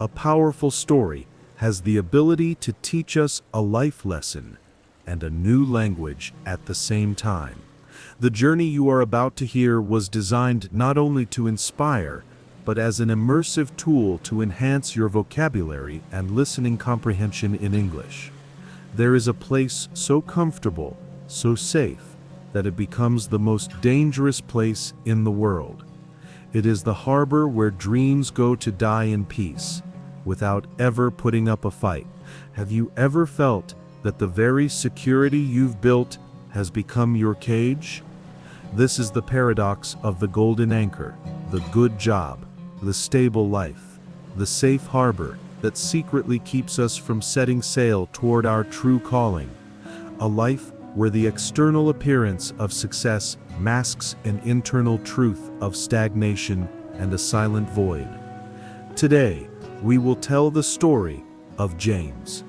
A powerful story has the ability to teach us a life lesson and a new language at the same time. The journey you are about to hear was designed not only to inspire, but as an immersive tool to enhance your vocabulary and listening comprehension in English. There is a place so comfortable, so safe, that it becomes the most dangerous place in the world. It is the harbor where dreams go to die in peace, without ever putting up a fight. Have you ever felt that the very security you've built has become your cage? This is the paradox of the golden anchor, the good job, the stable life, the safe harbor that secretly keeps us from setting sail toward our true calling. A life where the external appearance of success masks an internal truth of stagnation and a silent void. Today, we will tell the story of James,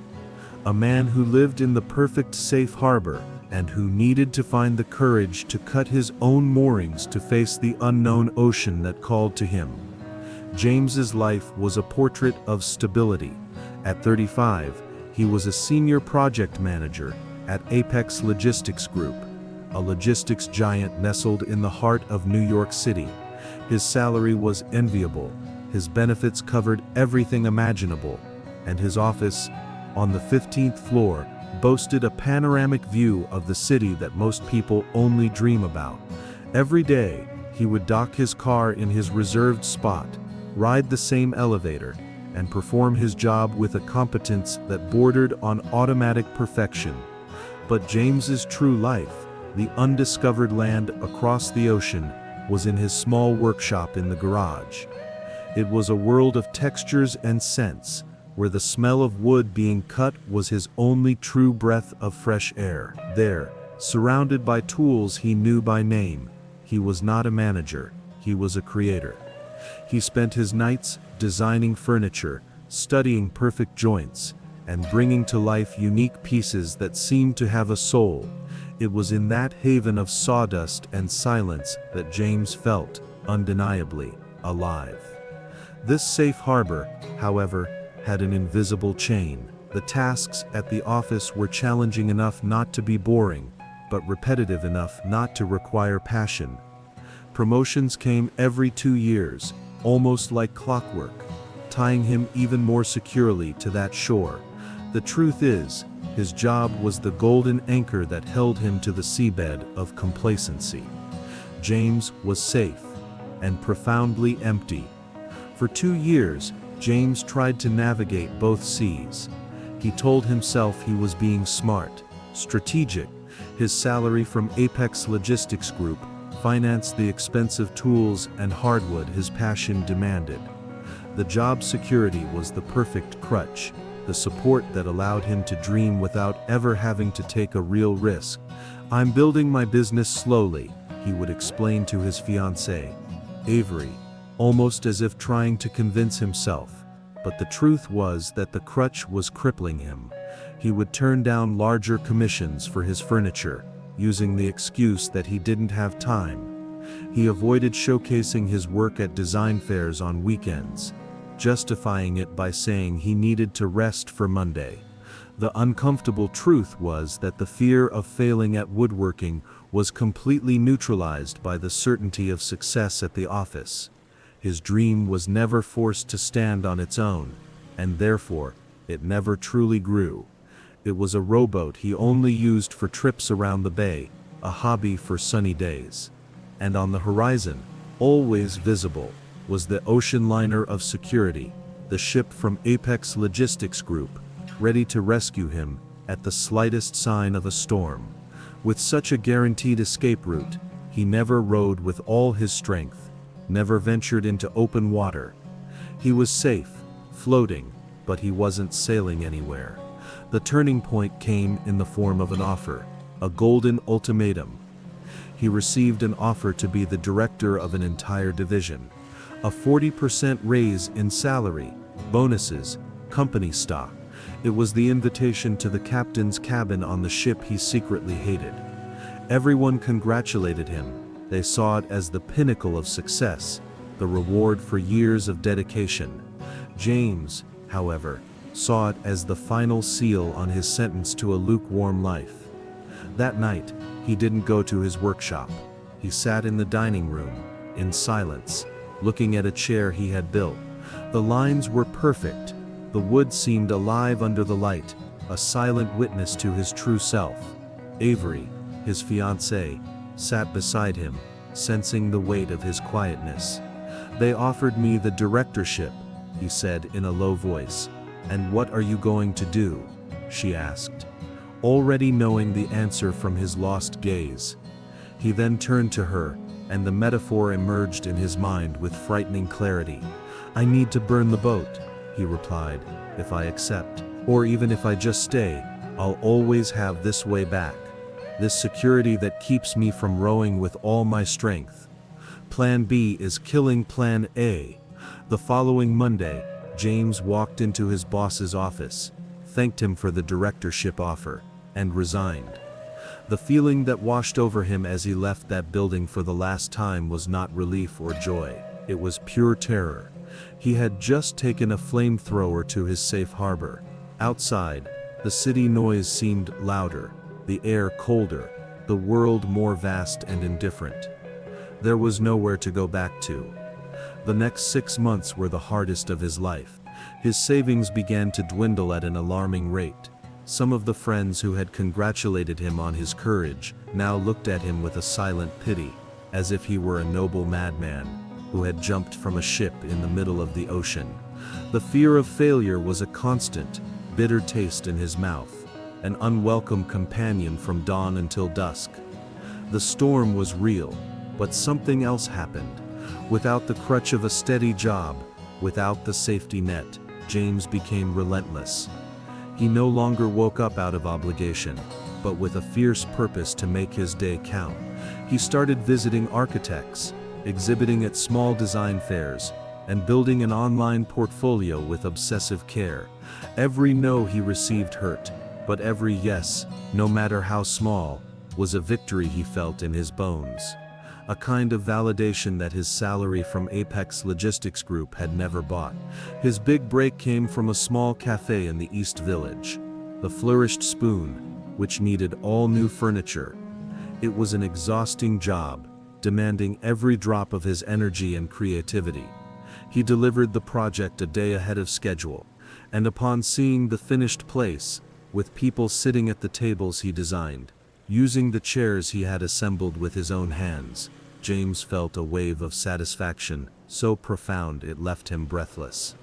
a man who lived in the perfect safe harbor and who needed to find the courage to cut his own moorings to face the unknown ocean that called to him. James's life was a portrait of stability. At 35, he was a senior project manager at Apex Logistics Group, a logistics giant nestled in the heart of New York City. His salary was enviable, his benefits covered everything imaginable, and his office, on the 15th floor, boasted a panoramic view of the city that most people only dream about. Every day, he would dock his car in his reserved spot, ride the same elevator, and perform his job with a competence that bordered on automatic perfection. But James's true life, the undiscovered land across the ocean, was in his small workshop in the garage. It was a world of textures and scents, where the smell of wood being cut was his only true breath of fresh air. There, surrounded by tools he knew by name, he was not a manager, he was a creator. He spent his nights designing furniture, studying perfect joints, and bringing to life unique pieces that seemed to have a soul. It was in that haven of sawdust and silence that James felt, undeniably, alive. This safe harbor, however, had an invisible chain. The tasks at the office were challenging enough not to be boring, but repetitive enough not to require passion. Promotions came every 2 years, almost like clockwork, tying him even more securely to that shore. The truth is, his job was the golden anchor that held him to the seabed of complacency. James was safe and profoundly empty. For 2 years, James tried to navigate both seas. He told himself he was being smart, strategic. His salary from Apex Logistics Group financed the expensive tools and hardwood his passion demanded. The job security was the perfect crutch, the support that allowed him to dream without ever having to take a real risk. "I'm building my business slowly," he would explain to his fiancée, Avery, almost as if trying to convince himself. But the truth was that the crutch was crippling him. He would turn down larger commissions for his furniture, using the excuse that he didn't have time. He avoided showcasing his work at design fairs on weekends, justifying it by saying he needed to rest for Monday. The uncomfortable truth was that the fear of failing at woodworking was completely neutralized by the certainty of success at the office. His dream was never forced to stand on its own, and therefore, it never truly grew. It was a rowboat he only used for trips around the bay, a hobby for sunny days. And on the horizon, always visible, was the ocean liner of security, the ship from Apex Logistics Group, ready to rescue him at the slightest sign of a storm. With such a guaranteed escape route, he never rowed with all his strength, never ventured into open water. He was safe, floating, but he wasn't sailing anywhere. The turning point came in the form of an offer, a golden ultimatum. He received an offer to be the director of an entire division, a 40% raise in salary, bonuses, company stock. It was the invitation to the captain's cabin on the ship he secretly hated. Everyone congratulated him. They saw it as the pinnacle of success, the reward for years of dedication. James, however, saw it as the final seal on his sentence to a lukewarm life. That night, he didn't go to his workshop. He sat in the dining room, in silence, looking at a chair he had built. The lines were perfect. The wood seemed alive under the light, a silent witness to his true self. Avery, his fiancée, sat beside him, sensing the weight of his quietness. "They offered me the directorship," he said in a low voice. "And what are you going to do?" she asked, already knowing the answer from his lost gaze. He then turned to her, and the metaphor emerged in his mind with frightening clarity. "I need to burn the boat," he replied. "If I accept, or even if I just stay, I'll always have this way back. This security that keeps me from rowing with all my strength. Plan B is killing Plan A." The following Monday, James walked into his boss's office, thanked him for the directorship offer, and resigned. The feeling that washed over him as he left that building for the last time was not relief or joy. It was pure terror. He had just taken a flamethrower to his safe harbor. Outside, the city noise seemed louder, the air colder, the world more vast and indifferent. There was nowhere to go back to. The next 6 months were the hardest of his life. His savings began to dwindle at an alarming rate. Some of the friends who had congratulated him on his courage now looked at him with a silent pity, as if he were a noble madman who had jumped from a ship in the middle of the ocean. The fear of failure was a constant, bitter taste in his mouth, an unwelcome companion from dawn until dusk. The storm was real, but something else happened. Without the crutch of a steady job, without the safety net, James became relentless. He no longer woke up out of obligation, but with a fierce purpose to make his day count. He started visiting architects, exhibiting at small design fairs, and building an online portfolio with obsessive care. Every no he received hurt, but every yes, no matter how small, was a victory he felt in his bones. A kind of validation that his salary from Apex Logistics Group had never bought. His big break came from a small cafe in the East Village, the Flourished Spoon, which needed all new furniture. It was an exhausting job, demanding every drop of his energy and creativity. He delivered the project a day ahead of schedule, and upon seeing the finished place, with people sitting at the tables he designed, using the chairs he had assembled with his own hands, James felt a wave of satisfaction, so profound it left him breathless.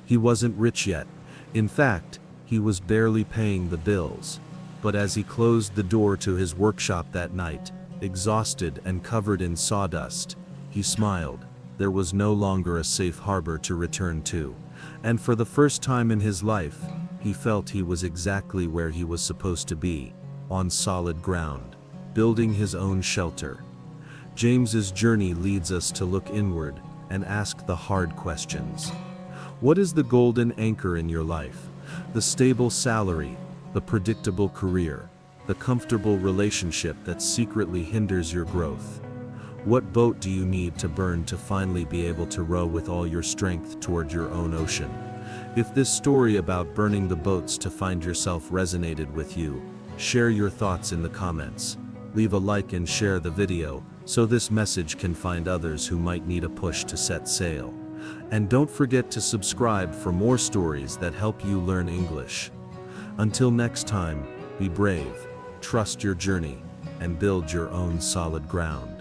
He wasn't rich yet. In fact, he was barely paying the bills. But as he closed the door to his workshop that night, exhausted and covered in sawdust, he smiled. There was no longer a safe harbor to return to. And for the first time in his life, he felt he was exactly where he was supposed to be, on solid ground, building his own shelter. James's journey leads us to look inward and ask the hard questions. What is the golden anchor in your life? The stable salary, the predictable career, the comfortable relationship that secretly hinders your growth? What boat do you need to burn to finally be able to row with all your strength toward your own ocean? If this story about burning the boats to find yourself resonated with you, share your thoughts in the comments. Leave a like and share the video, so this message can find others who might need a push to set sail. And don't forget to subscribe for more stories that help you learn English. Until next time, be brave, trust your journey, and build your own solid ground.